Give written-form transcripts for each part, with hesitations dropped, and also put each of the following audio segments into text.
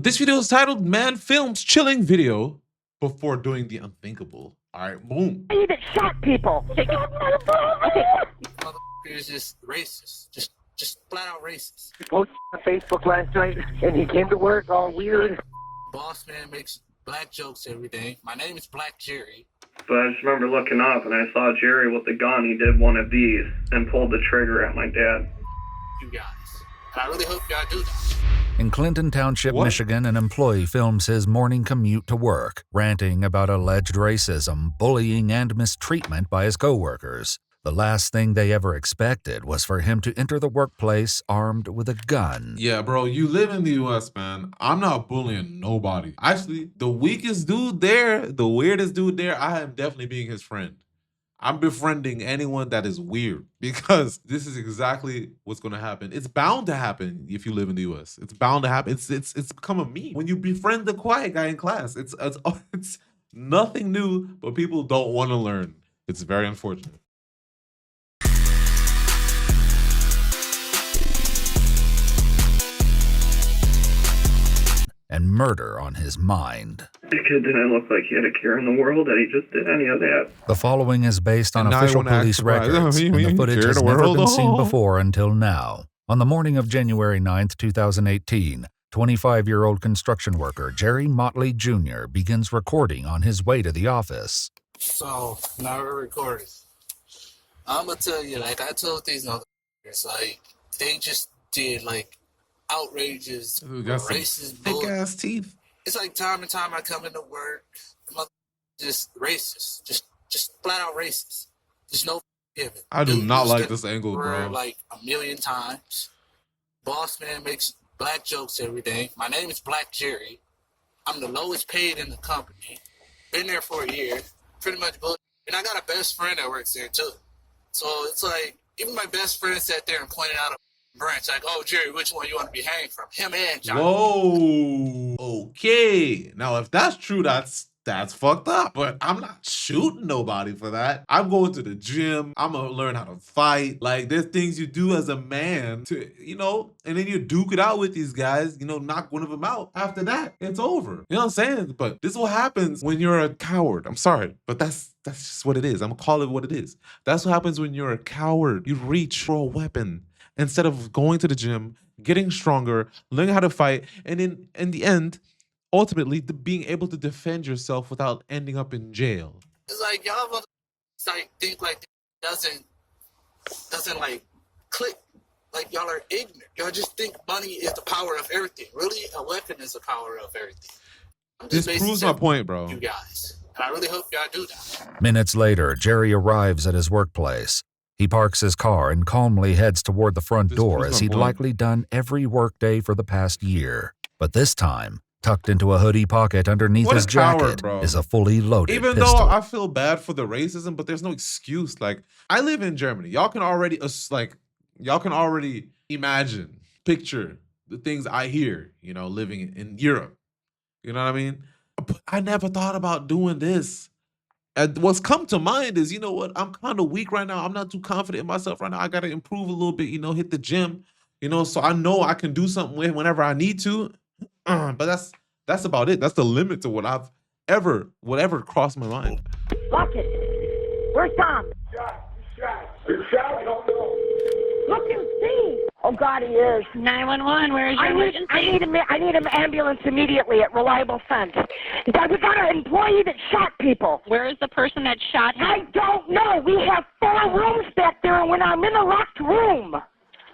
This video is titled "Man Films Chilling Video Before Doing the Unthinkable." All right, boom. You that shot people. Okay. Is just racist. Just flat out racist. He posted on Facebook last night, and he came to work all weird. Boss man makes black jokes every day. My name is Black Jerry. But I just remember looking up and I saw Jerry with the gun. He did one of these and pulled the trigger at my dad. You guys. And I really hope y'all do that. In Clinton Township, Michigan, an employee films his morning commute to work, ranting about alleged racism, bullying, and mistreatment by his coworkers. The last thing they ever expected was for him to enter the workplace armed with a gun. Yeah, bro, you live in the US, man. I'm not bullying nobody. Actually, the weakest dude there, the weirdest dude there, I am definitely being his friend. I'm befriending anyone that is weird because this is exactly what's going to happen. It's bound to happen if you live in the US. It's bound to happen. It's become a meme. When you befriend the quiet guy in class, it's nothing new, but people don't want to learn. It's very unfortunate. And murder on his mind. The kid didn't look like he had a care in the world that he just did any of that. The following is based on official police records, and the footage has never been seen before until now. On the morning of January 9th, 2018, 25-year-old construction worker Jerry Motley Jr. begins recording on his way to the office. So, now we're recording. I'm going to tell you, like I told these motherfuckers, like, they just did, like, outrageous, racist, big ass teeth. It's like time and time I come into work, just racist, just flat out racist. There's no giving. I do not like this angle, bro. Like a million times. Boss man makes black jokes every day. My name is Black Jerry. I'm the lowest paid in the company. Been there for a year, pretty much. And I got a best friend that works there too. So it's like even my best friend sat there and pointed out a branch, like, oh, Jerry, which one you want to be hanged from? Him and John. Whoa. Okay. Now, if that's true, that's fucked up. But I'm not shooting nobody for that. I'm going to the gym. I'm going to learn how to fight. Like, there's things you do as a man to, and then you duke it out with these guys, knock one of them out. After that, it's over. You know what I'm saying? But this is what happens when you're a coward. I'm sorry, but that's just what it is. I'm going to call it what it is. That's what happens when you're a coward. You reach for a weapon instead of going to the gym, getting stronger, learning how to fight, and in the end, ultimately, being able to defend yourself without ending up in jail. It's like y'all like think like doesn't like click. Like y'all are ignorant. Y'all just think money is the power of everything. Really, a weapon is the power of everything. This proves my point, bro. You guys, and I really hope y'all do that. Minutes later, Jerry arrives at his workplace. He parks his car and calmly heads toward the front door as he'd likely done every workday for the past year. But this time, tucked into a hoodie pocket underneath his jacket is a fully loaded pistol. Even though I feel bad for the racism, but there's no excuse. Like, I live in Germany. Y'all can already imagine, picture the things I hear, living in Europe. You know what I mean? But I never thought about doing this. And what's come to mind is, I'm kind of weak right now. I'm not too confident in myself right now. I got to improve a little bit, hit the gym, so I know I can do something whenever I need to. But that's about it. That's the limit to whatever crossed my mind. Lock it. Where's Tom? Shot. I don't know. Look and see. Oh, God, he is. 911, where is your emergency? I need an ambulance immediately at Reliable Fence. We got an employee that shot people. Where is the person that shot him? I don't know. We have 4 rooms back there, and when I'm in the locked room,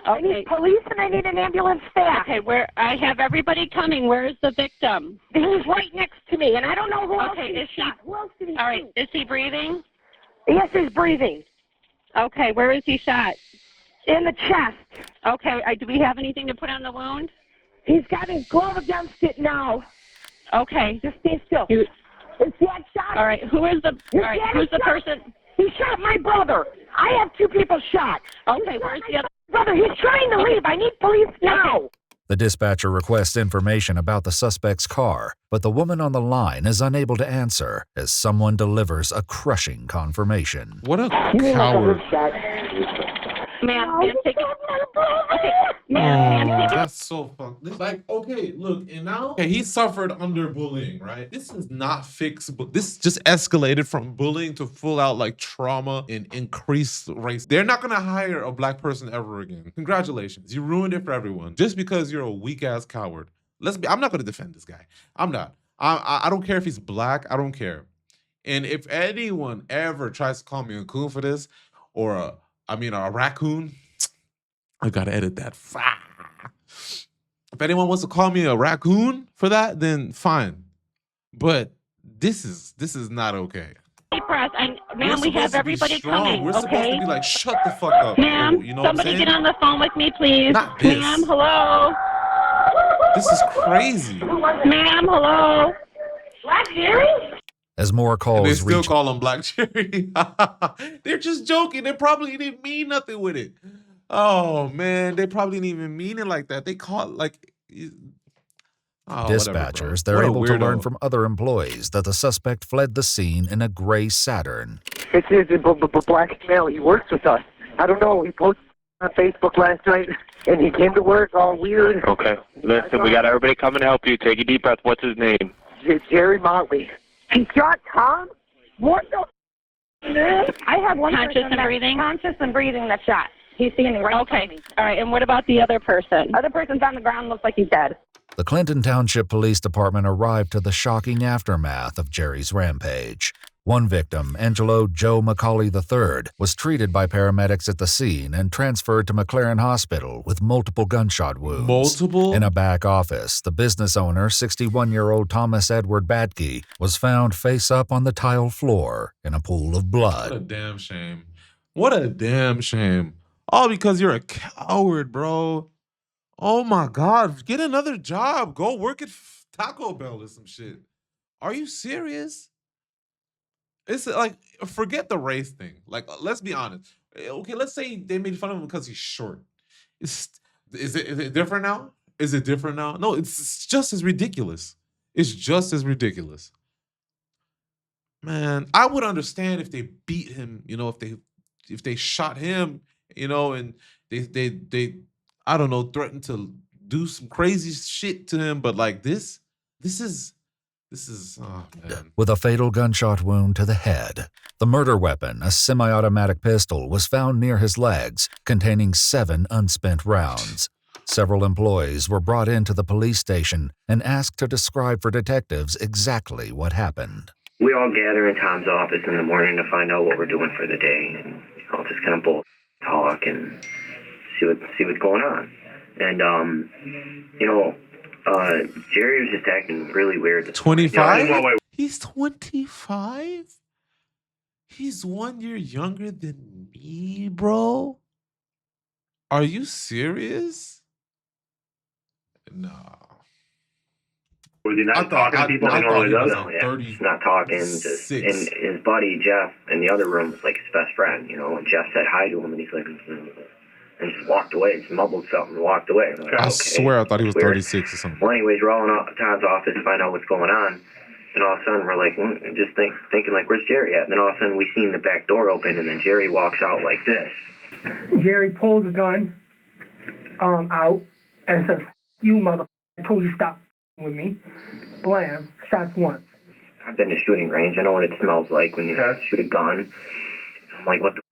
I need police and I need an ambulance staff. Okay, I have everybody coming. Where is the victim? He's right next to me, and I don't know who else is he shot. Who else did he All right, shoot? is he breathing? Yes, he's breathing. Okay, where is he shot? In the chest. Okay, do we have anything to put on the wound? He's got his glove against it now. Okay. Just stay still. Is that shot? All right, who's the person? He shot my brother. I have 2 people shot. Okay, where's the other? Brother, he's trying to leave. I need police now. The dispatcher requests information about the suspect's car, but the woman on the line is unable to answer as someone delivers a crushing confirmation. What a coward. Ma'am, take it. Okay, ma'am, take it. That's so fucked. This, like, okay, look, and now okay, he suffered under bullying, right? This is not fixable. This just escalated from bullying to full out like trauma and increased race. They're not gonna hire a black person ever again. Congratulations, you ruined it for everyone just because you're a weak ass coward. I'm not gonna defend this guy. I'm not. I don't care if he's black. I don't care. And if anyone ever tries to call me a coon for this, or a raccoon, I gotta edit that. If anyone wants to call me a raccoon for that, then fine. But this is not okay. Hey, Press, ma'am, we have everybody coming, We're supposed to be like, shut the fuck up. Ma'am, You know what I'm somebody saying? get on the phone with me, please. Not this. Ma'am, hello. This is crazy. Ma'am, hello. Black Jerry? As more And they calls still reach call him Black Cherry. They're just joking. They probably didn't mean nothing with it. Oh man, they probably didn't even mean it like that. They caught like dispatchers, they're able to learn from other employees that the suspect fled the scene in a gray Saturn. It's a black male. He works with us. I don't know. He posted on Facebook last night, and he came to work all weird. Okay. Listen, we got everybody coming to help you. Take a deep breath. What's his name? Jerry Motley. He shot Tom? What the? I have one Conscious person and that's breathing? conscious and breathing that shot. He's standing right Okay, behind me. all right, and what about the other person? Other person's on the ground, looks like he's dead. The Clinton Township Police Department arrived to the shocking aftermath of Jerry's rampage. One victim, Angelo Joe McCauley III, was treated by paramedics at the scene and transferred to McLaren Hospital with multiple gunshot wounds. Multiple? In a back office, the business owner, 61-year-old Thomas Edward Badke, was found face up on the tile floor in a pool of blood. What a damn shame. What a damn shame. All because you're a coward, bro. Oh my God. Get another job. Go work at Taco Bell or some shit. Are you serious? It's like, forget the race thing. Like, let's be honest. Okay, let's say they made fun of him because he's short. Is it different now? Is it different now? No, it's just as ridiculous. It's just as ridiculous. Man, I would understand if they beat him, you know, if they shot him, you know, and they I don't know, threatened to do some crazy shit to him, but like this is oh man. With a fatal gunshot wound to the head. The murder weapon, a semi-automatic pistol, was found near his legs, containing 7 unspent rounds. Several employees were brought into the police station and asked to describe for detectives exactly what happened. We all gather in Tom's office in the morning to find out what we're doing for the day, and just kind of talk and see what's going on. And Jerry was just acting really weird. 25? He's 25? He's 1 year younger than me, bro. Are you serious? No. Was he not talking to people he normally does? He's not talking. And his buddy Jeff in the other room was like his best friend, you know. And Jeff said hi to him, and he's like, and just walked away, just mumbled something and walked away. Like, I swear I thought he was 36 or something. Well, anyways, we're all in Todd's office to find out what's going on. And all of a sudden, we're like, just thinking like, where's Jerry at? And then all of a sudden, we seen the back door open, and then Jerry walks out like this. Jerry pulls the gun out and says, "You motherfucker, I told you to stop with me." Blam, shots once. I've been to shooting range. I know what it smells like when you shoot a gun. I'm like, what the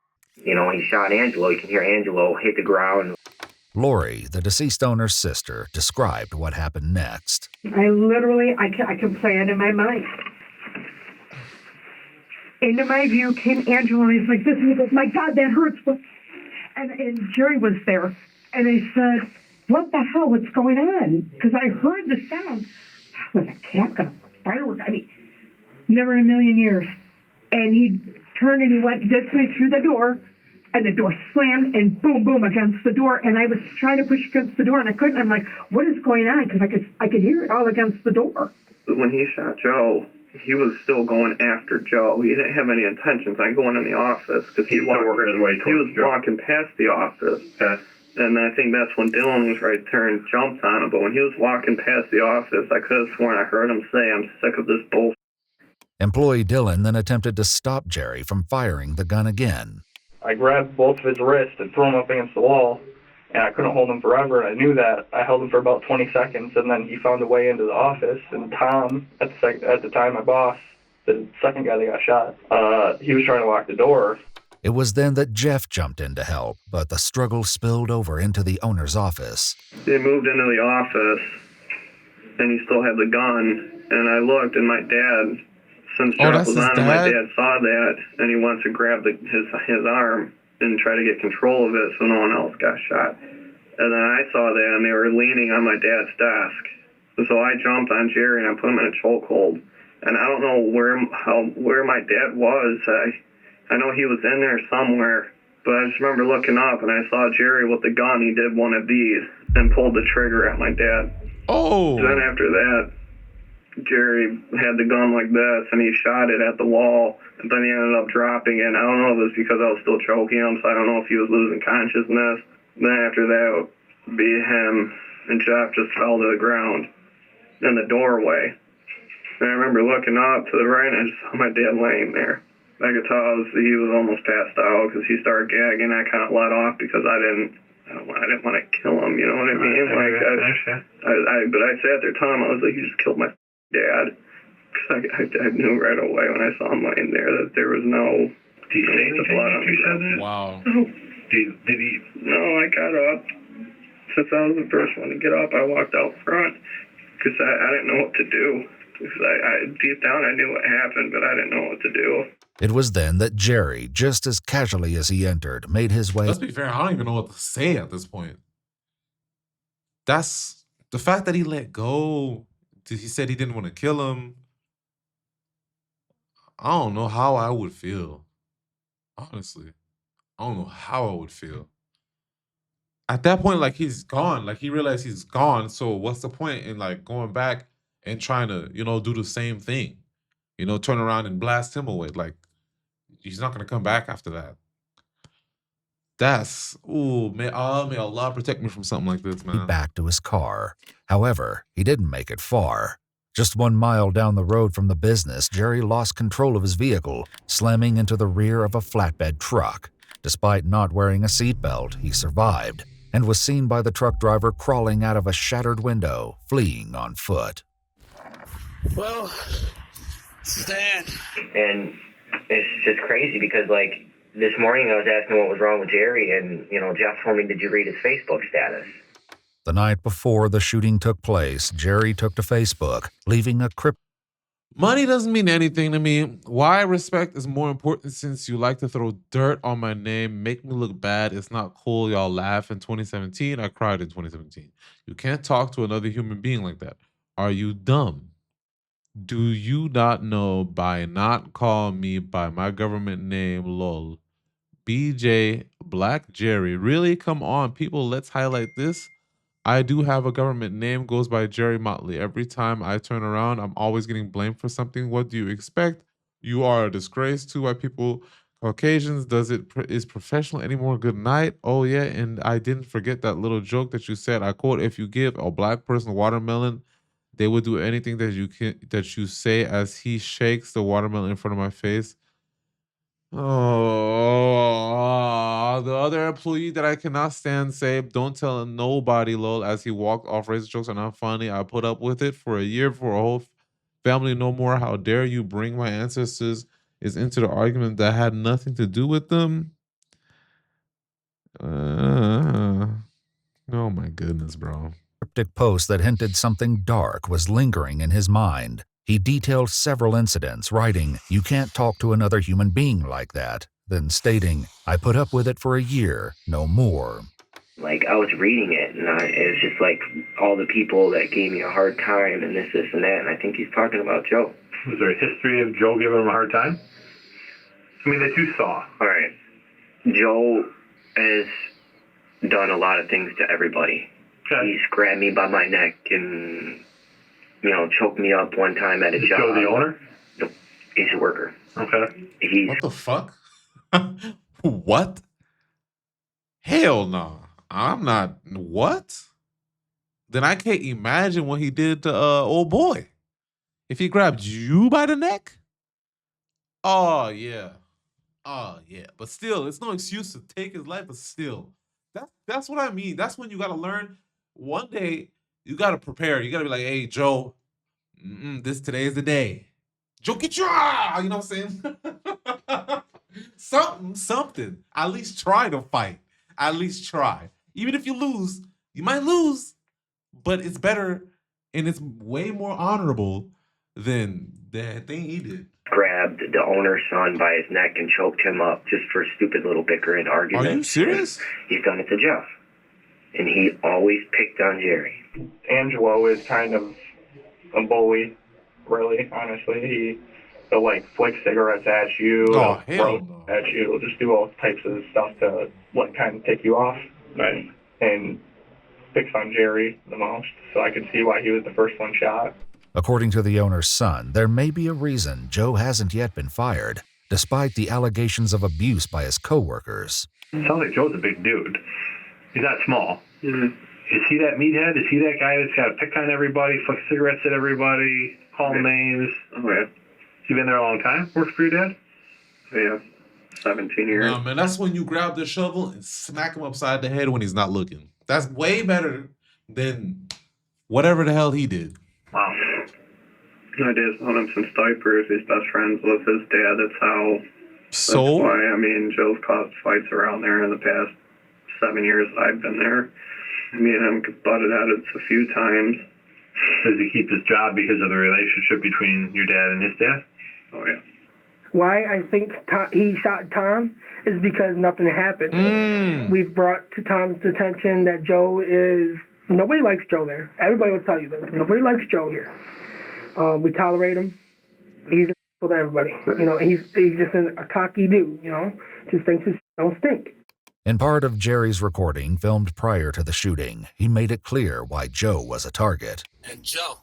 you know, when he shot Angelo, you can hear Angelo hit the ground. Lori, the deceased owner's sister, described what happened next. I can play it in my mind. Into my view came Angelo, and he's like this, and he goes, "My God, that hurts." And Jerry was there, and I said, "What the hell? What's going on?" Because I heard the sound. Was a cat gonna firework? I mean, never in a million years. And he turned and he went this way through the door, and the door slammed and boom, boom against the door. And I was trying to push against the door, and I couldn't. I'm like, "What is going on?" Because I could hear it all against the door. When he shot Joe, he was still going after Joe. He didn't have any intentions on going in the office because he was walking past the office. And I think that's when Dylan was right there and jumped on him. But when he was walking past the office, I could have sworn I heard him say, "I'm sick of this bull." Employee Dylan then attempted to stop Jerry from firing the gun again. I grabbed both of his wrists and threw him up against the wall, and I couldn't hold him forever. I knew that. I held him for about 20 seconds, and then he found a way into the office, and Tom, at the time my boss, the second guy that got shot, he was trying to lock the door. It was then that Jeff jumped in to help, but the struggle spilled over into the owner's office. They moved into the office, and he still had the gun, and I looked, and my dad, since Jeff was on him, my dad saw that, and he wants to grab his arm and try to get control of it so no one else got shot. And then I saw that, and they were leaning on my dad's desk. So I jumped on Jerry, and I put him in a chokehold. And I don't know where my dad was. I know he was in there somewhere, but I just remember looking up, and I saw Jerry with the gun. He did one of these and pulled the trigger at my dad. Oh. Then after that, Jerry had the gun like this, and he shot it at the wall, and then he ended up dropping it. I don't know if it was because I was still choking him, so I don't know if he was losing consciousness. Then after that, him and Jeff just fell to the ground in the doorway. And I remember looking up to the right, and I just saw my dad laying there. I could tell he was almost passed out because he started gagging. I kind of let off because I didn't want to kill him. You know what I mean? But I sat there telling him, I was like, "You just killed my dad." Because I knew right away when I saw him laying there that there was no. Did he say anything after you said that? Wow. Did he? No, I got up. Since I was the first one to get up, I walked out front because I didn't know what to do. Because I deep down I knew what happened, but I didn't know what to do. It was then that Jerry, just as casually as he entered, made his way. Let's be fair, I don't even know what to say at this point. That's the fact that he let go. He said he didn't want to kill him. I don't know how I would feel. Honestly, I don't know how I would feel. At that point, like, he's gone. Like, he realized he's gone. So what's the point in, like, going back and trying to, do the same thing? Turn around and blast him away. Like, he's not going to come back after that. May Allah protect me from something like this, man. Back to his car. However, he didn't make it far. Just 1 mile down the road from the business, Jerry lost control of his vehicle, slamming into the rear of a flatbed truck. Despite not wearing a seatbelt, he survived and was seen by the truck driver crawling out of a shattered window, fleeing on foot. Well, Stan. And it's just crazy because, like, this morning I was asking what was wrong with Jerry, and, Jeff told me, "Did you read his Facebook status?" The night before the shooting took place, Jerry took to Facebook, leaving a crypt. Money doesn't mean anything to me. Why respect is more important since you like to throw dirt on my name, make me look bad. It's not cool. Y'all laugh in 2017. I cried in 2017. You can't talk to another human being like that. Are you dumb? Do you not know by not calling me by my government name, lol? BJ Black Jerry. Really? Come on, people. Let's highlight this. I do have a government name, goes by Jerry Motley. Every time I turn around, I'm always getting blamed for something. What do you expect? You are a disgrace to white people, Caucasians. Is professional anymore? Good night. Oh yeah, and I didn't forget that little joke that you said. I quote, "If you give a black person watermelon, they would do anything that you say," as he shakes the watermelon in front of my face. Oh, the other employee that I cannot stand say, "Don't tell nobody, lol," as he walked off. Racist jokes are not funny. I put up with it for a year for a whole family no more. How dare you bring my ancestors into the argument that had nothing to do with them? Oh my goodness, bro. Cryptic post that hinted something dark was lingering in his mind. He detailed several incidents, writing, "You can't talk to another human being like that," then stating, "I put up with it for a year, no more." Like, I was reading it, and it was just like all the people that gave me a hard time and this, and that, and I think he's talking about Joe. Was there a history of Joe giving him a hard time? I mean, that you saw. All right. Joe has done a lot of things to everybody. Okay. He's grabbed me by my neck and, choked me up one time at a job. Joe the owner? No, he's a worker. Okay. What the fuck? What? Hell no. I'm not. What? Then I can't imagine what he did to old boy. If he grabbed you by the neck? Oh, yeah. Oh yeah, but still, it's no excuse to take his life. But still, that's what I mean. That's when you gotta learn. One day you gotta prepare. You gotta be like, hey Joe, today is the day. Joe, get your you know what I'm saying? Something. At least try to fight. At least try. Even if you lose, you might lose, but it's better and it's way more honorable than that thing he did. Grabbed the owner's son by his neck and choked him up just for a stupid little bickering argument. Are you serious? And he's done it to Jeff. And he always picked on Jerry. Angelo is kind of a bully, really, honestly. He'll like flick cigarettes at you, hell roast at you, he'll just do all types of stuff to like kind of take you off. Right. And picks on Jerry the most, so I could see why he was the first one shot. According to the owner's son, there may be a reason Joe hasn't yet been fired, despite the allegations of abuse by his coworkers. Sounds like Joe's a big dude. He's not small. Mm-hmm. Is he that meathead? Is he that guy that's got to pick on everybody, flick cigarettes at everybody, call names? Oh, yeah. You been there a long time? Worked for your dad? Yeah, 17 years. No, man, that's when you grab the shovel and smack him upside the head when he's not looking. That's way better than whatever the hell he did. Wow. My dad's known him since diapers. He's best friends with his dad. That's why, I mean, Joe's caused fights around there in the past 7 years I've been there. Me and him butted at it a few times. Does he keep his job because of the relationship between your dad and his dad? Oh, yeah. Why I think he shot Tom is because nothing happened. We've brought to Tom's attention that Joe is... Nobody likes Joe there. Everybody will tell you that. Nobody likes Joe here. We tolerate him. He's a to everybody. You know, he's just a cocky dude, you know? Just thinks his don't stink. In part of Jerry's recording, filmed prior to the shooting, he made it clear why Joe was a target. And Joe,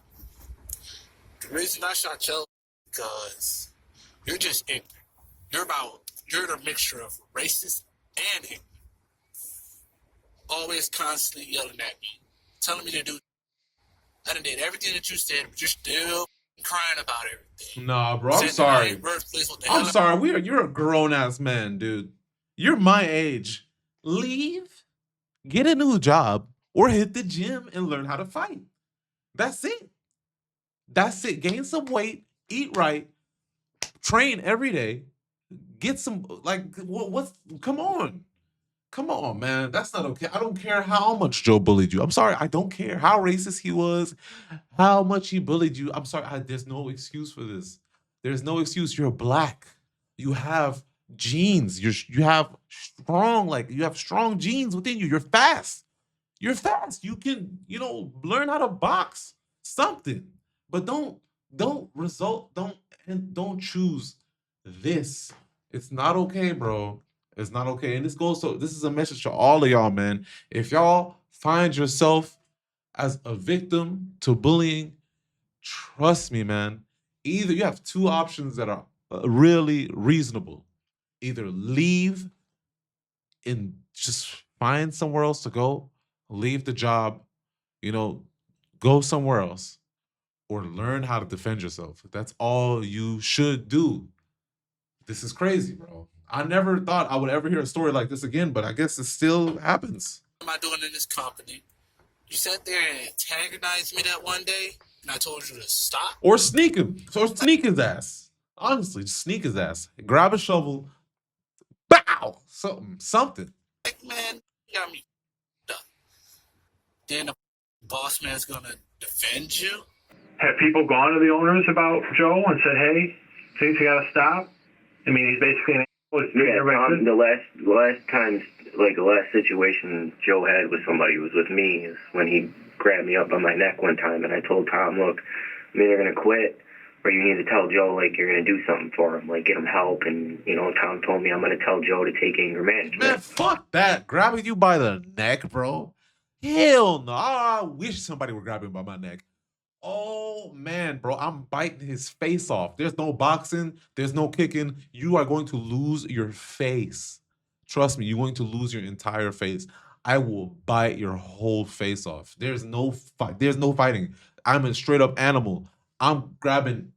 the reason I shot Joe because you're just ignorant. You're the mixture of racist and ignorant. Always constantly yelling at me, telling me to do. I done did everything that you said, but you're still crying about everything. Nah, bro, I'm sorry. I'm sorry. You're a grown ass man, dude. You're my age. Leave, get a new job, or hit the gym and learn how to fight. That's it. That's it. Gain some weight, eat right, train every day, get some, come on, man. That's not okay. I don't care how much Joe bullied you. I'm sorry. I don't care how racist he was, how much he bullied you. I'm sorry. There's no excuse for this. There's no excuse. You're black. You have genes. You have strong genes within you. You're fast. You can, learn how to box something. But don't choose this. It's not okay, bro. It's not okay. And this is a message to all of y'all, man. If y'all find yourself as a victim to bullying, trust me, man. Either you have two options that are really reasonable. Either leave and just find somewhere else to go, leave the job, go somewhere else, or learn how to defend yourself. That's all you should do. This is crazy, bro. I never thought I would ever hear a story like this again, but I guess it still happens. What am I doing in this company? You sat there and antagonized me that one day, and I told you to stop? Or sneak him. Or sneak his ass. Honestly, just sneak his ass. Grab a shovel. Bow! Something. Like, man, you got me done. Then the boss man's gonna defend you? Have people gone to the owners about Joe and said, hey, things you gotta stop? I mean, he's basically an the last situation Joe had with somebody was with me, is when he grabbed me up on my neck one time, and I told Tom, look, I'm either going to quit, or you need to tell Joe, you're going to do something for him, get him help, and, Tom told me I'm going to tell Joe to take anger management. Man, fuck that. Grabbing you by the neck, bro. Hell no. I wish somebody would grab him by my neck. Oh, man, bro, I'm biting his face off. There's no boxing. There's no kicking. You are going to lose your face. Trust me, you're going to lose your entire face. I will bite your whole face off. There's no fight. There's no fighting. I'm a straight up animal. I'm grabbing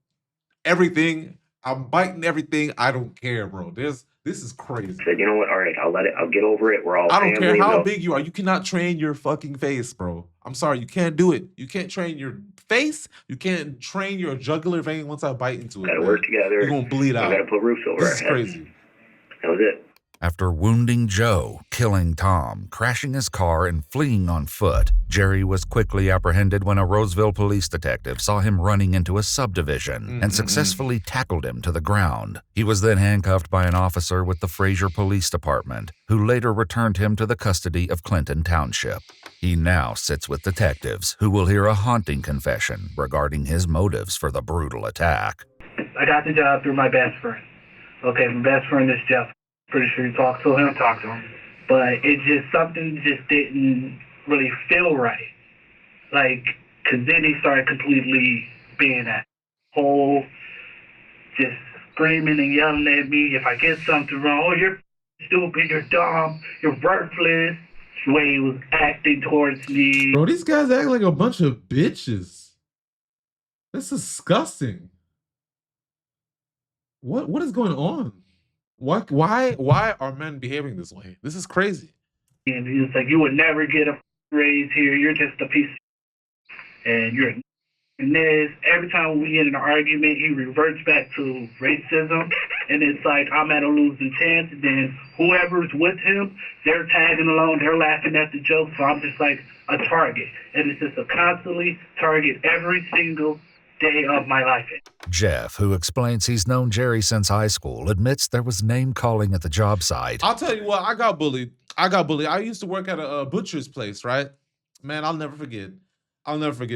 everything I'm biting everything. I don't care, bro. This is crazy. I said, you know what? All right, I'll let it. I'll get over it. We're all. I don't care how no. big you are. You cannot train your fucking face, bro. I'm sorry, you can't do it. You can't train your face. You can't train your jugular vein once I bite into it. Gotta work together. You're gonna bleed out. We gotta put roofs over our This is heads. crazy. That was it. After wounding Joe, killing Tom, crashing his car, and fleeing on foot, Jerry was quickly apprehended when a Roseville police detective saw him running into a subdivision and successfully tackled him to the ground. He was then handcuffed by an officer with the Fraser Police Department, who later returned him to the custody of Clinton Township. He now sits with detectives who will hear a haunting confession regarding his motives for the brutal attack. I got the job through my best friend. Okay, my best friend is Jeff. Pretty sure you talked to him. Talked to him. But it just, something just didn't really feel right. Like, because then he started completely being that whole, just screaming and yelling at me if I get something wrong. Oh, you're stupid, you're dumb, you're worthless. The way he was acting towards me. Bro, these guys act like a bunch of bitches. That's disgusting. What is going on? Why are men behaving this way? This is crazy. And he was like, you would never get a raise here. You're just a piece of and you're and this. Every time we get in an argument, he reverts back to racism. And it's like, I'm at a losing chance. And then whoever's with him, they're tagging along. They're laughing at the jokes. So I'm just like a target. And it's just a constantly target every single day of my life. Jeff, who explains he's known Jerry since high school, admits there was name-calling at the job site. I'll tell you what, I got bullied. I used to work at a butcher's place, right? Man, I'll never forget,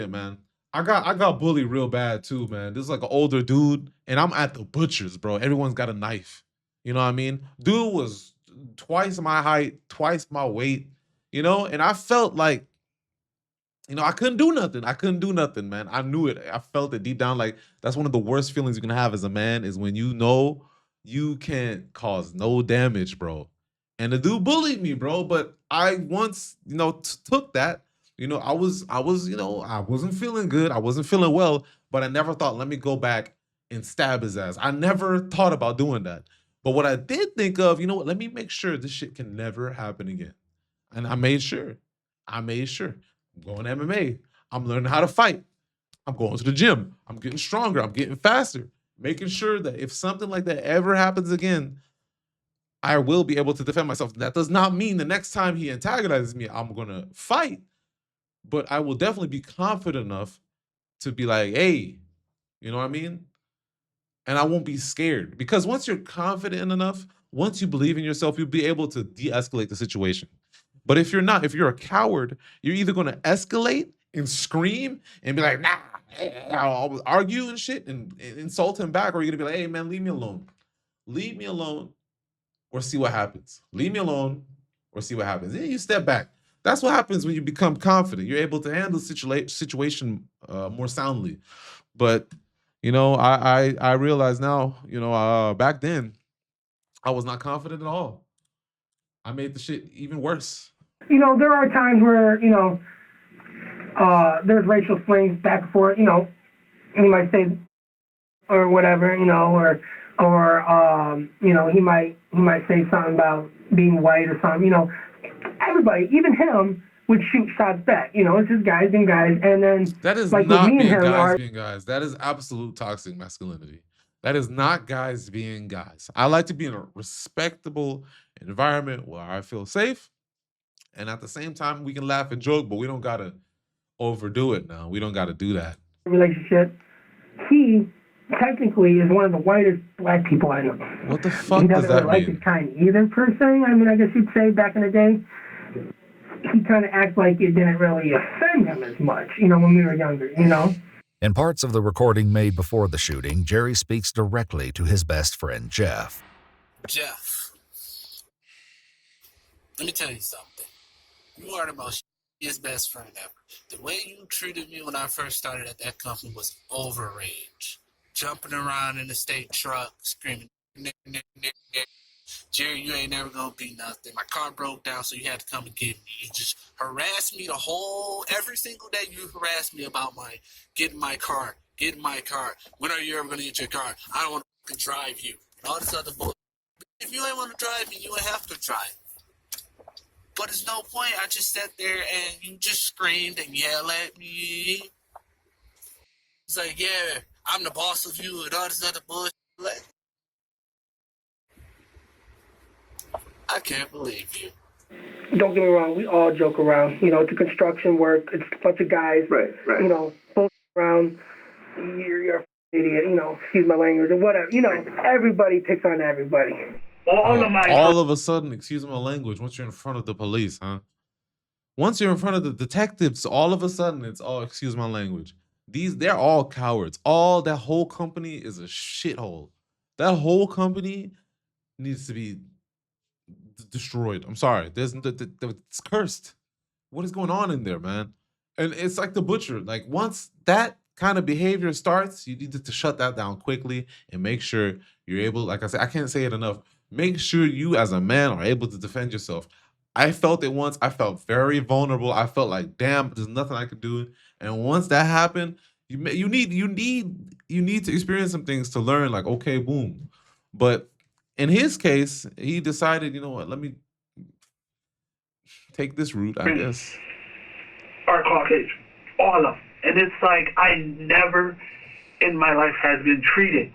man. I got bullied real bad too, man. This is like an older dude, and I'm at the butcher's, bro. Everyone's got a knife. You know what I mean? Dude was twice my height, twice my weight, you know? And I felt like, you know, I couldn't do nothing, man. I knew it. I felt it deep down. Like, that's one of the worst feelings you can have as a man, is when you know you can't cause no damage, bro. And the dude bullied me, bro. But I once, you know, took that. You know, I was, you know, I wasn't feeling good. I wasn't feeling well. But I never thought, let me go back and stab his ass. I never thought about doing that. But what I did think of, you know what, let me make sure this shit can never happen again. And I made sure. I'm going to MMA. I'm learning how to fight. I'm going to the gym. I'm getting stronger. I'm getting faster. Making sure that if something like that ever happens again, I will be able to defend myself. That does not mean the next time he antagonizes me, I'm going to fight. But I will definitely be confident enough to be like, hey, you know what I mean? And I won't be scared. Because once you're confident enough, once you believe in yourself, you'll be able to de-escalate the situation. But if you're not, if you're a coward, you're either going to escalate and scream and be like, nah, I'll argue and shit and insult him back, or you're going to be like, hey, man, leave me alone. Leave me alone or see what happens. Leave me alone or see what happens. Then you step back. That's what happens when you become confident. You're able to handle the situation more soundly. But, you know, I realize now, you know, back then, I was not confident at all. I made the shit even worse. You know, there are times where, you know, there's racial slings back and forth, you know, he might say, or whatever, you know, or you know, he might say something about being white or something, you know. Everybody, even him, would shoot shots back. You know, it's just guys being guys. And then, that is like, not with me being and him guys being guys. That is absolute toxic masculinity. That is not guys being guys. I like to be in a respectable environment where I feel safe. And at the same time, we can laugh and joke, but we don't got to overdo it now. We don't got to do that. Relationship, he technically is one of the whitest black people I know. What the fuck does that mean? He doesn't really like his kind either, per se. I mean, I guess you'd say back in the day, he kind of acts like it didn't really offend him as much, you know, when we were younger, you know? In parts of the recording made before the shooting, Jerry speaks directly to his best friend, Jeff. Jeff, let me tell you something. You are the most his best friend ever. The way you treated me when I first started at that company was overrage. Jumping around in the state truck, screaming, nick, nick, nick, nick. Jerry, you ain't never gonna be nothing. My car broke down, so you had to come and get me. You just harassed me every single day you harassed me about getting my car. When are you ever gonna get your car? I don't want could drive you. And all this other bullshit. If you ain't want to drive me, you ain't have to drive. But there's no point. I just sat there and you just screamed and yelled at me. It's like, yeah, I'm the boss of you and all this other bullshit. Like, I can't believe you. Don't get me wrong, we all joke around. You know, it's a construction work. It's a bunch of guys, Right. you know, both around. You're an idiot, you know, excuse my language, or whatever. You know, everybody picks on everybody. All of a sudden, excuse my language, once you're in front of the police, huh? Once you're in front of the detectives, all of a sudden it's all, excuse my language. They're all cowards. That whole company is a shithole. That whole company needs to be destroyed. I'm sorry. It's cursed. What is going on in there, man? And it's like the butcher. Like once that kind of behavior starts, you need to shut that down quickly and make sure you're able, like I said, I can't say it enough. Make sure you as a man are able to defend yourself. I felt it once. I felt very vulnerable. I felt like, damn, there's nothing I could do. And once that happened, you need to experience some things to learn. Like, okay, boom. But in his case, he decided, you know what? Let me take this route, I guess. Are Caucasian, all of them, and it's like I never in my life has been treated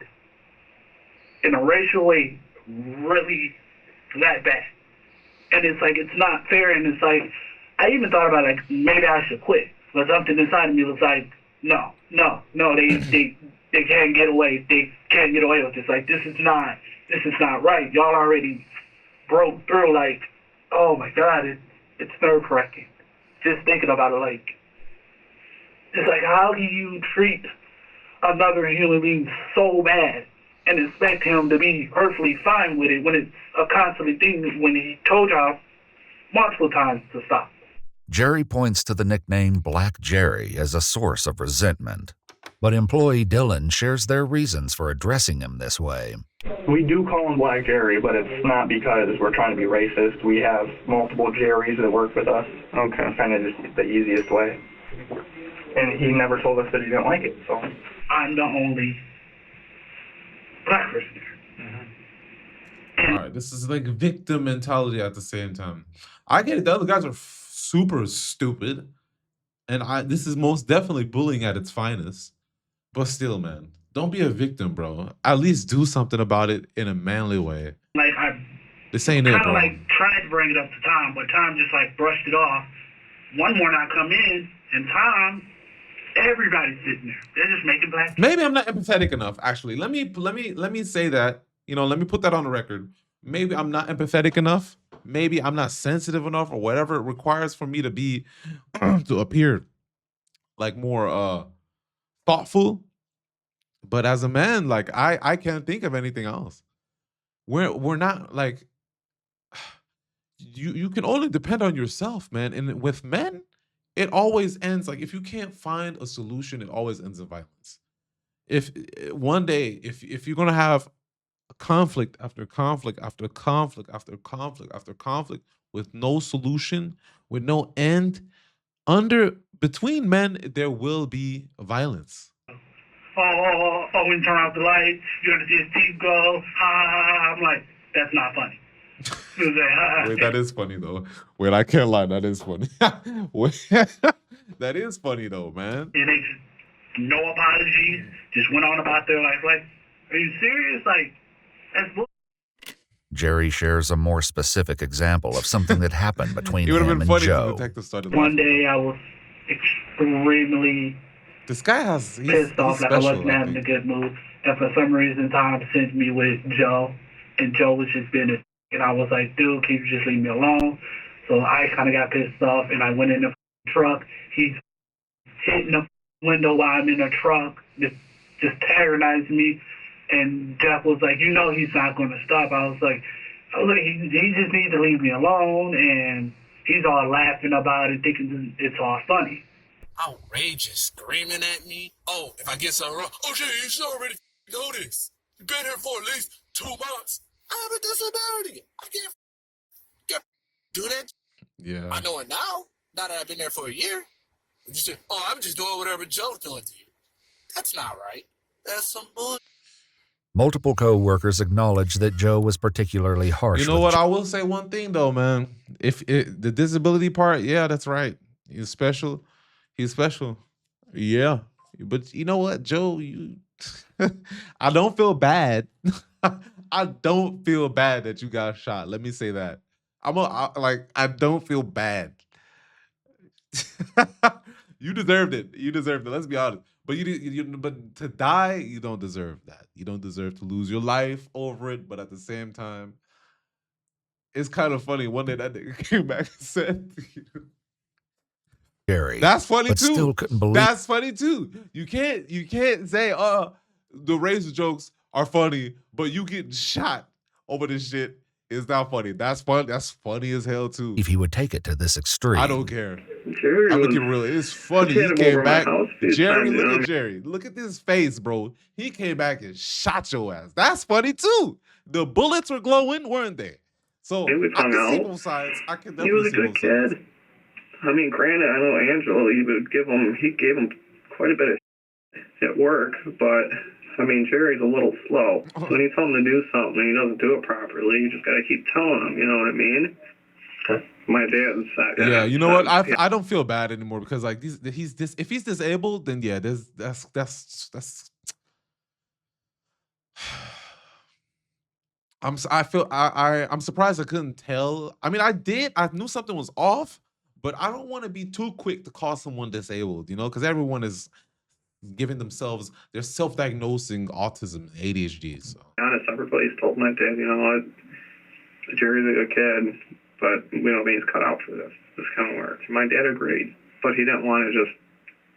in a racial way really that bad. And it's like, it's not fair, and it's like, I even thought about, like, maybe I should quit. But something inside of me was like, no, they can't get away. They can't get away with this. Like, this is not right. Y'all already broke through. Like, oh my God, it's nerve-wracking. Just thinking about it, like, it's like, how do you treat another human being so bad and expect him to be perfectly fine with it when it's a constant thing when he told y'all multiple times to stop? Jerry points to the nickname Black Jerry as a source of resentment. But employee Dylan shares their reasons for addressing him this way. We do call him Black Jerry, but it's not because we're trying to be racist. We have multiple Jerrys that work with us. Okay. It's kind of just the easiest way. And he never told us that he didn't like it, so. I'm the only black person there. All right, this is like victim mentality at the same time. I get it. The other guys are super stupid. And this is most definitely bullying at its finest. But still, man, don't be a victim, bro. At least do something about it in a manly way. Like, I This ain't it, kind bro. of like tried to bring it up to Tom, but Tom just like brushed it off. One morning I come in, and Tom, everybody's sitting there. They're just making black. Maybe I'm not empathetic enough, actually. Let me say that. You know, let me put that on the record. Maybe I'm not empathetic enough. Maybe I'm not sensitive enough, or whatever it requires for me to be to appear like more thoughtful. But as a man, like I can't think of anything else. We're not like you can only depend on yourself, man. And with men, it always ends like if you can't find a solution, it always ends in violence. If one day, if you're gonna have conflict after conflict after conflict after conflict after conflict with no solution, with no end, between men, there will be violence. When you turn off the lights, you're gonna see his teeth go. I'm like, that's not funny. He was like, Wait, that is funny though. Wait, I can't lie, that is funny. Wait, that is funny though, man. And they just no apologies, just went on about their life. Like, are you serious? Like, that's bull. Jerry shares a more specific example of something that happened between It would have him been and funny if the Joe. detective started One laughing. day I was extremely This guy has pissed off, like I special, wasn't having a good mood. And for some reason, Tom sent me with Joe, and Joe was just being a. And I was like, dude, can you just leave me alone? So I kind of got pissed off, and I went in the truck. He's hitting the window while I'm in the truck, just terrorizing me. And Jeff was like, you know he's not going to stop. I was like, he just needs to leave me alone. And he's all laughing about it, thinking it's all funny. Outrageous, screaming at me. Oh, if I get something wrong, oh shit, you should already know this. You've been here for at least 2 months. I have a disability. I can't do that. Yeah. I know it now. Now that I've been there for a year. You say, oh, I'm just doing whatever Joe's doing to you. That's not right. That's some bullshit. Multiple co-workers acknowledge that Joe was particularly harsh. You know what? I will say one thing though, man. If the disability part, yeah, that's right. He's special. He's special. Yeah. But you know what, Joe? You, I don't feel bad. I don't feel bad that you got shot. Let me say that. I don't feel bad. You deserved it. You deserved it. Let's be honest. But but to die, you don't deserve that. You don't deserve to lose your life over it. But at the same time, it's kind of funny. One day that nigga came back and said, Jerry, "That's funny but too. still couldn't believe. That's funny too. You can't say, the racial jokes are funny, but you getting shot over this shit is not funny. That's fun. That's funny as hell too. If he would take it to this extreme. I don't care. Jerry I'm was, looking real. It's funny. he He had him came over my back. house a few Jerry, times, look you know? at Jerry. Look at this face, bro. He came back and shot your ass. That's funny too. The bullets were glowing, weren't they? So He was I hung can see out. both sides. I can He definitely was a see good both sides. kid. I mean, granted, I know Angelo, he gave him quite a bit of at work, but I mean, Jerry's a little slow. When you tell him to do something and he doesn't do it properly, you just got to keep telling him, you know what I mean? My dad's Yeah, you know what? I don't feel bad anymore because like if he's disabled, then yeah, that's I'm surprised I couldn't tell. I mean, I knew something was off, but I don't want to be too quick to call someone disabled, you know, because everyone is giving themselves, they're self-diagnosing autism and ADHD. So honest, everybody's told my dad, you know what, Jerry's a good kid, but we don't mean he's cut out for this kind of work. My dad agreed, but he didn't want to just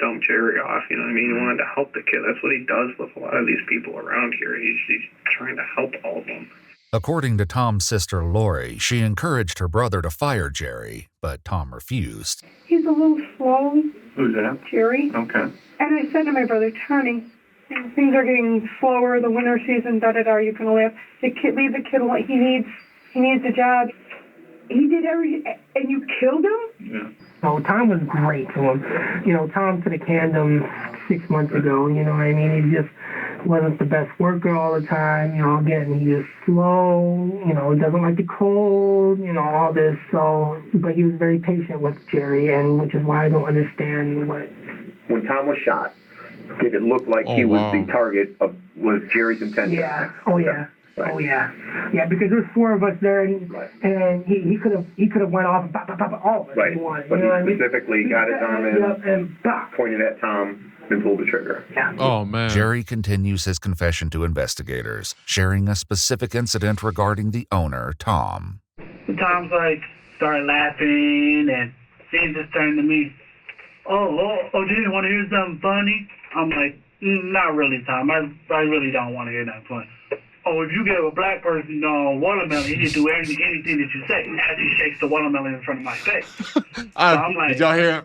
dump Jerry off, you know what I mean? He wanted to help the kid. That's what he does with a lot of these people around here. He's trying to help all of them. According to Tom's sister Lori, she encouraged her brother to fire Jerry, but Tom refused. He's a little slow, Who's that? Jerry. Okay. And I said to my brother, Tony, things are getting slower, the winter season, da-da-da, you can leave the kid alone. He needs a job. He did everything, and you killed him? Yeah. So Tom was great to him. You know, Tom could have canned him 6 months ago, you know what I mean? He just wasn't the best worker all the time. You know, again, he's just slow, you know, doesn't like the cold, you know, all this. So, but he was very patient with Jerry, and which is why I don't understand what... When Tom was shot, did it look like he was the target of, was Jerry's intention? Yeah. Oh, yeah. Right. Oh yeah, yeah. Because there was 4 of us there, and he could have went off and all of us. Right. He wanted, But you know he specifically got his arm in, and pointed at Tom, and pulled the trigger. Yeah. Oh man. Jerry continues his confession to investigators, sharing a specific incident regarding the owner, Tom. Tom's like started laughing, and he just turned to me. Oh, do you want to hear something funny? I'm like, not really, Tom. I really don't want to hear nothing funny. Oh, if you give a black person watermelon, he can do anything that you say. As he shakes the watermelon in front of my face. So I'm like, did y'all hear?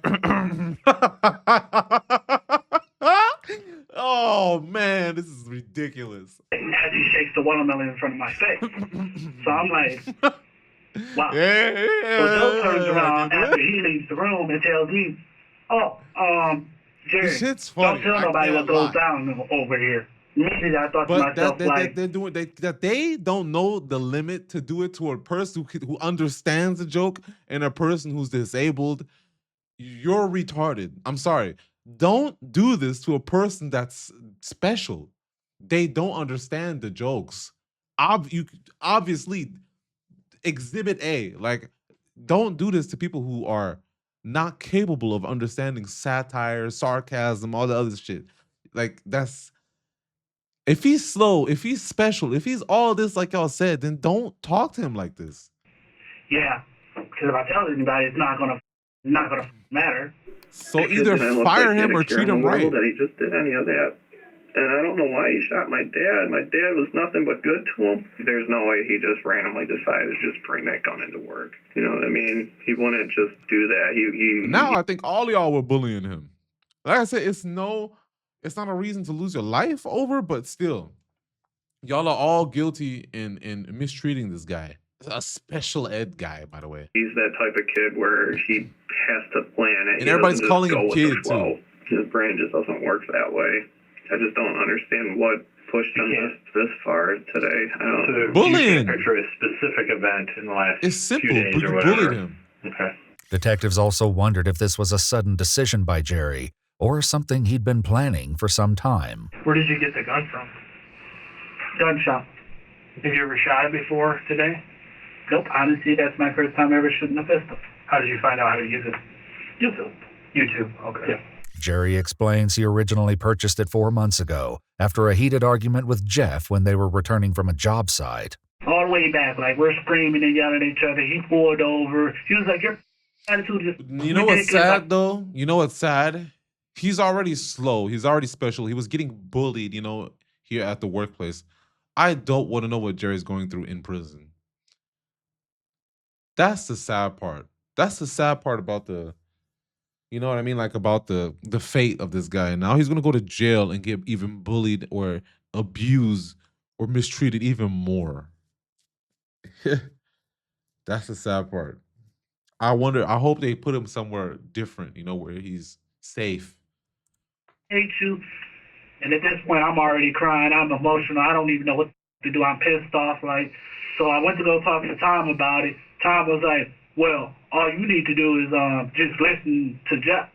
Oh man, this is ridiculous. As he shakes the watermelon in front of my face. So I'm like, wow. Yeah. So Joe turns around after he leaves the room and tells me, Jerry, shit's funny. don't tell nobody what goes down over here. Immediately I thought to myself, they don't know the limit to do it to a person who understands the joke and a person who's disabled. You're retarded. I'm sorry. Don't do this to a person that's special. They don't understand the jokes. Obviously, exhibit A, like, don't do this to people who are not capable of understanding satire, sarcasm, all the other shit. Like, that's... If he's slow, if he's special, if he's all this, like y'all said, then don't talk to him like this. Yeah, because if I tell anybody, it's not gonna matter. So either fire him or treat him right. That he just did any of that, and I don't know why he shot my dad. My dad was nothing but good to him. There's no way he just randomly decided to just bring that gun into work. You know what I mean? He wouldn't just do that. Now I think all y'all were bullying him. Like I said, it's not a reason to lose your life over, but still, y'all are all guilty in mistreating this guy. A special ed guy, by the way. He's that type of kid where he has to plan it. And everybody's calling him kid too. His brain just doesn't work that way. I just don't understand what pushed him this far today. I don't know. Bullying. You can't picture a specific event in the last It's simple. few days or You whatever. bullied him. Okay. Detectives also wondered if this was a sudden decision by Jerry or something he'd been planning for some time. Where did you get the gun from? Gun shop. Have you ever shot it before today? Nope, honestly, that's my first time ever shooting a pistol. How did you find out how to use it? YouTube. YouTube. Okay. Yeah. Jerry explains he originally purchased it 4 months ago after a heated argument with Jeff when they were returning from a job site. All the way back, like we're screaming and yelling at each other. He pulled over. He was like, your attitude is You know what's sad though? You know what's sad? He's already slow. He's already special. He was getting bullied, here at the workplace. I don't want to know what Jerry's going through in prison. That's the sad part. That's the sad part about the, you know what I mean? Like about the fate of this guy. Now he's going to go to jail and get even bullied or abused or mistreated even more. That's the sad part. I hope they put him somewhere different, where he's safe. Hate you. And at this point, I'm already crying. I'm emotional. I don't even know what to do. I'm pissed off. So I went to go talk to Tom about it. Tom was like, well, all you need to do is just listen to Jeff.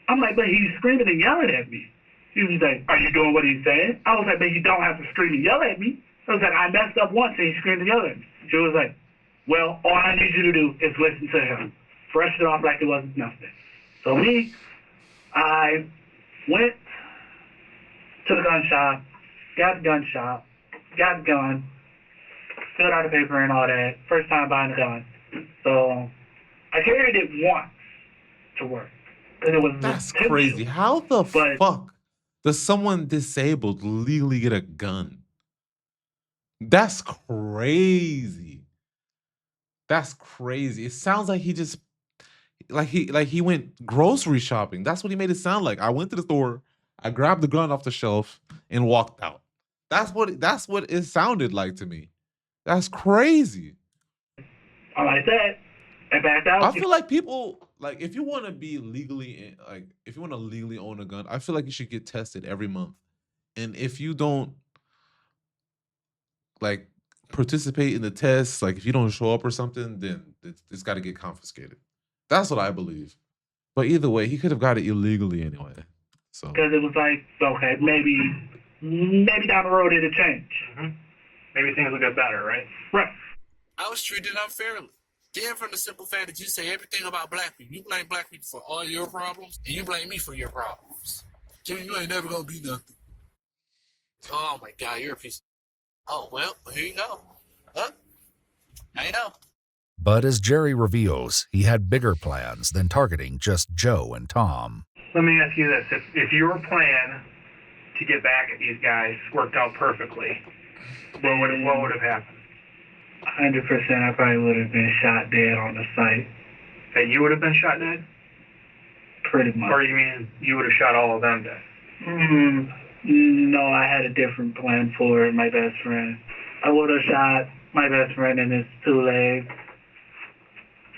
I'm like, but he's screaming and yelling at me. He was like, are you doing what he's saying? I was like, but you don't have to scream and yell at me. I was like, I messed up once and he screamed and yelled at me. She was like, well, all I need you to do is listen to him. Brush it off like it wasn't nothing. So I went to the gun shop, got the gun shop, got the gun, filled out the paper and all that. First time buying a gun. So I carried it once to work. And it was That's crazy. How the fuck does someone disabled legally get a gun? That's crazy. That's crazy. It sounds like he just he went grocery shopping. That's what he made it sound like. I went to the store, I grabbed the gun off the shelf and walked out. That's what it sounded like to me. That's crazy. I like that. And backed out. I feel like people if you want to be legally if you want to legally own a gun, I feel like you should get tested every month. And if you don't participate in the test, if you don't show up or something, then it's got to get confiscated. That's what I believe. But either way, he could have got it illegally anyway. So because it was like, okay, maybe down the road it'll change. Mm-hmm. Maybe things will get better, right? Right. I was treated unfairly. Then from the simple fact that you say everything about black people, you blame black people for all your problems, and you blame me for your problems. Jimmy, you ain't never gonna be nothing. Oh my God, you're a piece. Oh well, here you go. Now you know. But as Jerry reveals, he had bigger plans than targeting just Joe and Tom. Let me ask you this. If your plan to get back at these guys worked out perfectly, what would have happened? 100%, I probably would have been shot dead on the site. That you would have been shot dead? Pretty much. Or you mean you would have shot all of them dead? No, I had a different plan for my best friend. I would have shot my best friend in his 2 legs,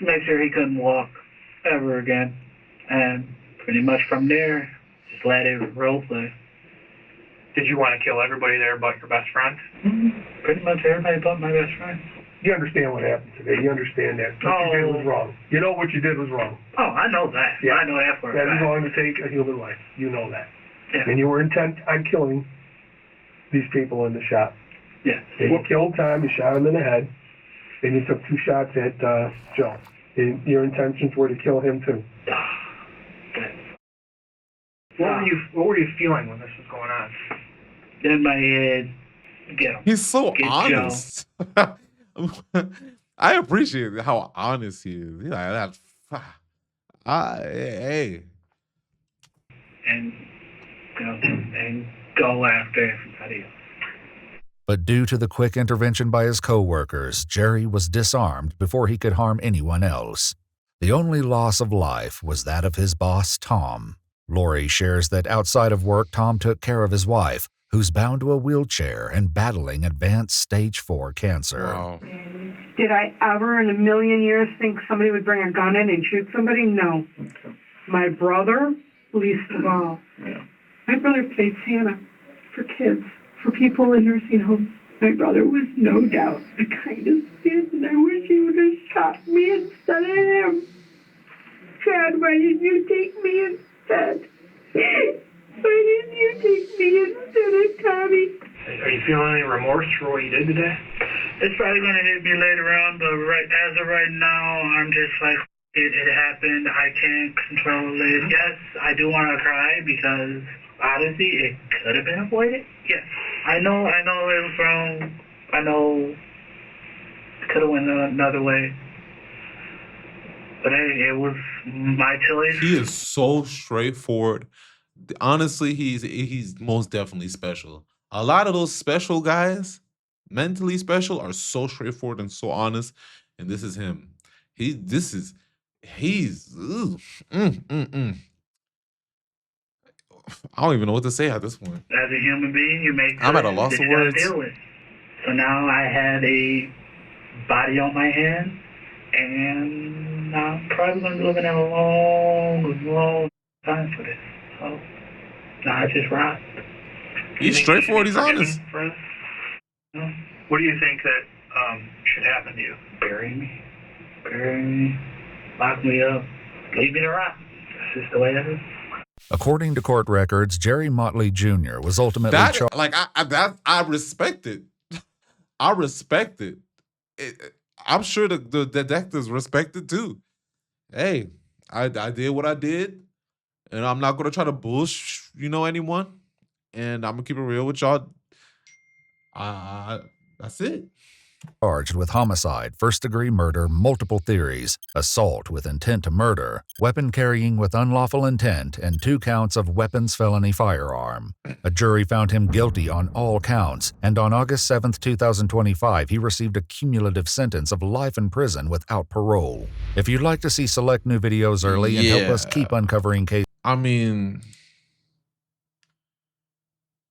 make sure he couldn't walk ever again, and pretty much from there, just let it role play. Did you want to kill everybody there but your best friend? Pretty much everybody but my best friend. You understand what happened today. You understand that what you did was wrong. You know what you did was wrong. Oh, I know that. Yeah. I know that for a That is fact. wrong to take a human life. You know that. Yeah. And you were intent on killing these people in the shop. Yeah. And you killed Tom, you shot him in the head, and you took 2 shots at Joe. And your intentions were to kill him too. What were you feeling when this was going on? In my head, get him. He's so Get honest. I appreciate how honest he is. He's like, hey. And go after everybody else. But due to the quick intervention by his coworkers, Jerry was disarmed before he could harm anyone else. The only loss of life was that of his boss, Tom. Lori shares that outside of work, Tom took care of his wife, who's bound to a wheelchair and battling advanced stage 4 cancer. Wow. Did I ever in a million years think somebody would bring a gun in and shoot somebody? No. My brother, least of all. Yeah. My brother played Santa. for kids, for people in nursing homes. My brother was no doubt the kindest kid, and I wish he would have shot me instead of him. Chad, why didn't you take me instead? Why didn't you take me instead of Tommy? Are you feeling any remorse for what you did today? It's probably going to hit me later on, but as of right now, I'm just like, it happened. I can't control it. Yes, I do want to cry because, honestly, it could have been avoided. Yes. I know it was wrong. I know it could have went another way. But hey, it was my choice. He is so straightforward. Honestly, he's most definitely special. A lot of those special guys, mentally special, are so straightforward and so honest. And this is him. He's ugh, I don't even know what to say at this point. As a human being, you make I'm at a choices loss that of you gotta words. deal with. So now I had a body on my hand, and I'm probably going to be looking at a long time for this. So now I just rock. He's straightforward. He's honest. What do you think that should happen to you? Bury me, lock me up, leave me to rot. That's just the way it is. According to court records, Jerry Motley Jr. was ultimately charged. I respect it. I respect it. I'm sure the detectives respect it too. Hey, I did what I did, and I'm not gonna try to bullshit anyone. And I'm gonna keep it real with y'all. That's it. Charged with homicide, first-degree murder, multiple theories, assault with intent to murder, weapon carrying with unlawful intent, and 2 counts of weapons felony firearm. A jury found him guilty on all counts, and on August 7, 2025, he received a cumulative sentence of life in prison without parole. If you'd like to see select new videos early and help us keep uncovering cases, I mean,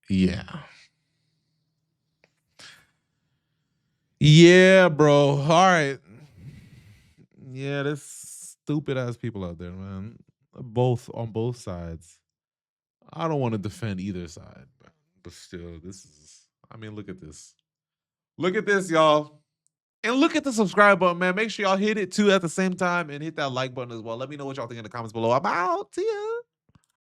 yeah. Yeah, bro. All right. Yeah, there's stupid ass people out there, man. On both sides. I don't want to defend either side, but still, look at this. Look at this, y'all. And look at the subscribe button, man. Make sure y'all hit it too at the same time and hit that like button as well. Let me know what y'all think in the comments below. I'm out. See ya.